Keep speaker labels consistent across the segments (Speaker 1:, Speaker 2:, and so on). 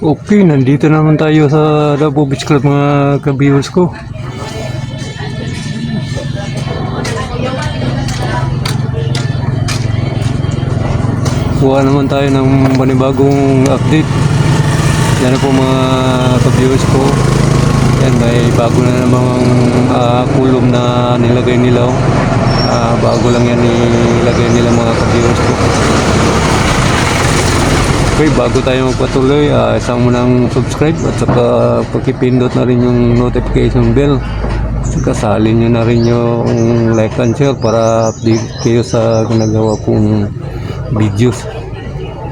Speaker 1: Okay, nandito naman tayo sa Davao Beach Club mga ka-viewers ko. Kuha naman tayo ng panibagong update. Yan na po mga ka-viewers ko. Yan, may bago na namang kulom na nilagay nila. Bago lang yan nilagay nila mga ka-viewers ko. Okay, bago tayo magpatuloy, isang mo ng subscribe at saka pagkipindot na rin yung notification bell. Saka salin nyo na rin yung like and share para update kayo sa ginagawa kong videos.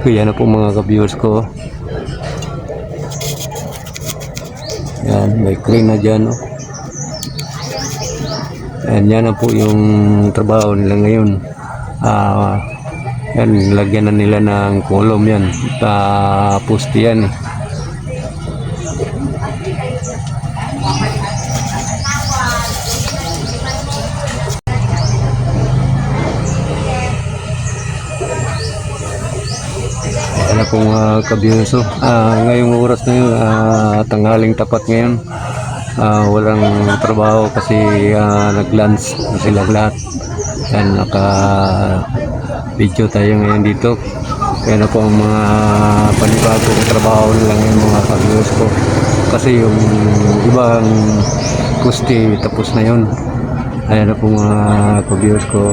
Speaker 1: Kaya na po mga ka-viewers ko. Yan, may crane na dyan. And yan na po yung trabaho nila ngayon. Yan, lagyan na nila ng kolom yan. Poste yan. Ano pong kabiyoso. Ngayong oras na yun, tanghaling tapat ngayon. Walang trabaho kasi nag-lunch na sila lahat. Yan, naka-video tayo ngayon dito. Kaya na po ang mga panibagong trabaho nila ngayon mga kabiyoso ko. Kasi yung ibang poste tapos na yun. Ayan na po mga kabiyoso ko.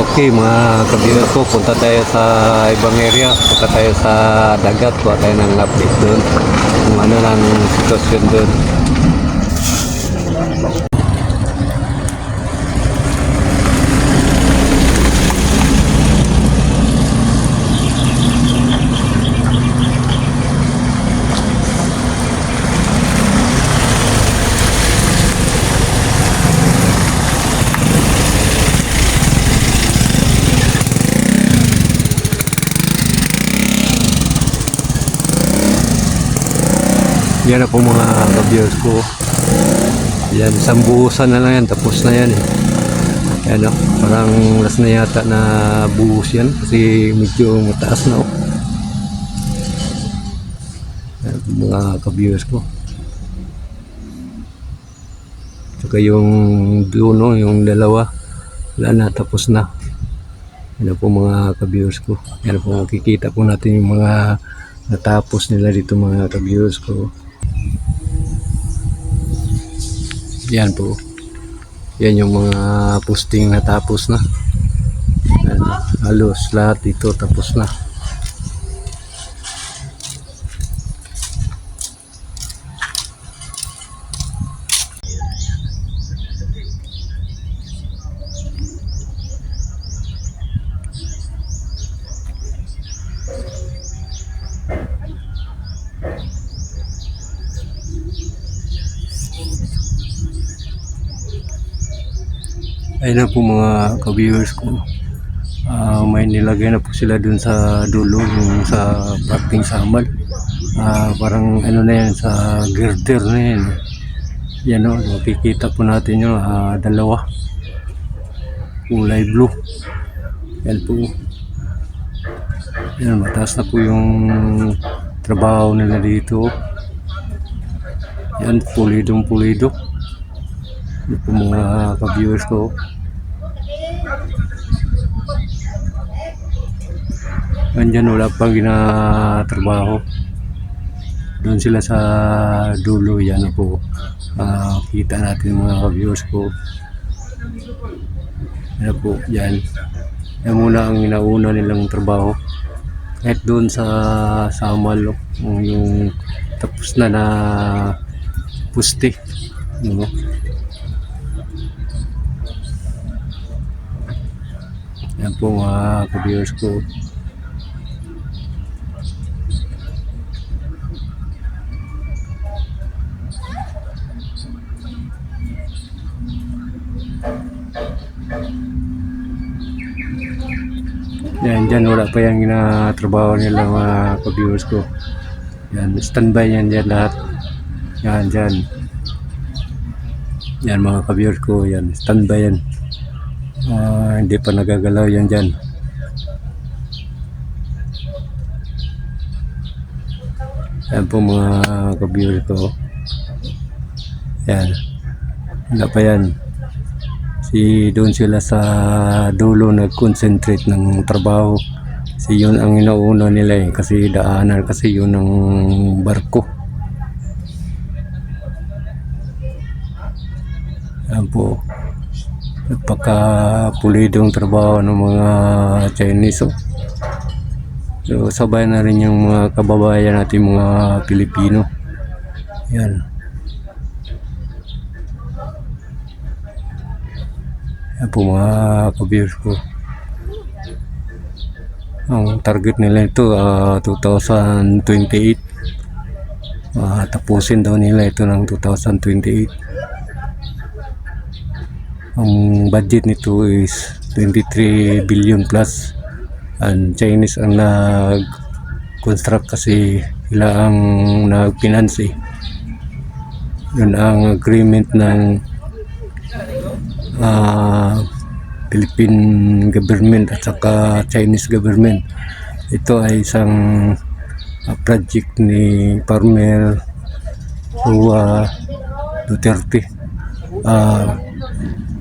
Speaker 1: Okay mga kabila ko, punta tayo sa ibang area, punta tayo sa dagat, kuha tayo ng update doon kung ano lang sitwasyon doon. Yan na po mga ka-viewers ko. Yan, isang buhusan na lang yan, tapos na yan eh. Yan o, parang last na yata na buhos yan kasi medyo mataas na o. Yan mga ka-viewers ko. Saka yung duno, yung dalawa, wala na, tapos na. Yan po mga ka-viewers ko. Yan po, makikita po natin yung mga natapos nila dito mga ka-viewers ko. Yan po. Yan yung mga posting natapos na. Yan, halos lahat dito tapos na. Ayun na po mga ka-viewers ko. May nilagay na po sila dun sa dulo, yung sa parking samal. Parang ano na yan, sa girder na yan. Yan o, makikita po natin yung dalawa. Kulay blue. Yan po. Yan, mataas na po yung trabaho nila dito. Yan, pulidong pulido. Yan po mga ka-viewers ko. Andyan wala pang ginatrabaho. Doon sila sa dulo. Yan po. Kita natin mga ka-viewers ko. Yan po. Yan. Yan muna ang inauna nilang trabaho. Kahit doon sa Samal, yung tapos na puste. Yan po mga ka-viewers ko. Yan, dyan wala pa yung ginatrabaho nila mga ka-viewers ko. Yan, standby yan dyan lahat. Yan, dyan. Yan mga ka-viewers ko, yan, standby yan. Hindi pa nagagalaw yan dyan. Yan po mga ka-viewers ko. Yan. Wala pa yan. Doon sila sa dulo nag-concentrate ng trabaho. Kasi yun ang inauna nila eh. Kasi daanan kasi yun ng barko. Yan po. Napaka-pulidong trabaho ng mga Chinese. Oh. So sabay na rin yung mga kababayan natin mga Pilipino. Yan. Yan po mga ka-viewers ko. Ang target nila ito 2028. Tapusin daw nila ito ng 2028. Ang budget nito is 23 billion plus. And Chinese ang nag-construct kasi sila ang nag-finance eh. Yun ang agreement ng Philippine government at saka Chinese government. Ito ay isang project ni Farmer Duterte,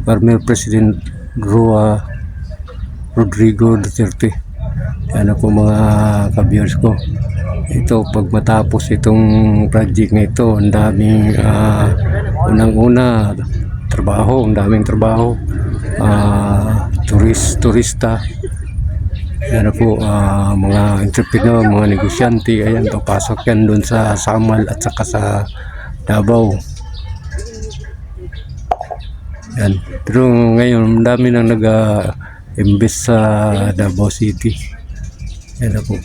Speaker 1: Farmer President Rodrigo Duterte. Yan po mga ka-viewers ko. Ito pag matapos itong project na ito, ang daming unang-una trabaho, ang daming trabaho. Turista. Yan po mga entrepreneur, mga negosyante, ayan, papasok yan doon sa Samal at saka sa Davao. Yan. Pero ngayon, dami nang nag-invest sa Davao City. Yan po.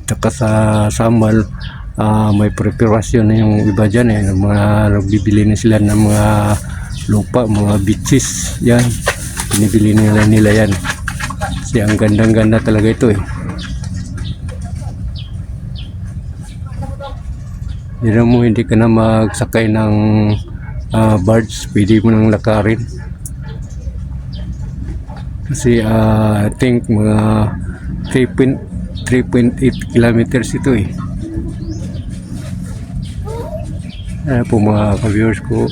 Speaker 1: Saka sa Samal, may preparasyon na yung iba dyan eh. Mga nagbibili na sila ng mga lupa, mga beaches. Yan. Binibili nila yan. Kasi ang gandang-ganda talaga ito eh. Hindi mo, hindi ka na magsakay ng barge, pwede mo nang lakarin. Kasi I think mga 3.8 kilometers ito eh. Ayan po mga ka-viewers ko.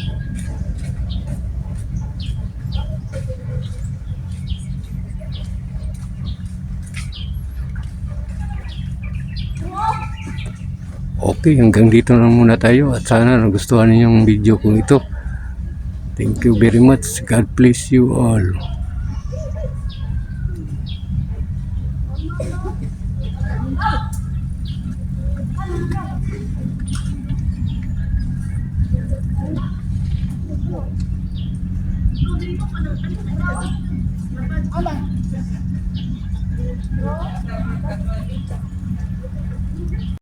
Speaker 1: Okay, hanggang dito na muna tayo at sana nagustuhan niyo yung video kong ito. Thank you very much. God bless you all.
Speaker 2: Apa?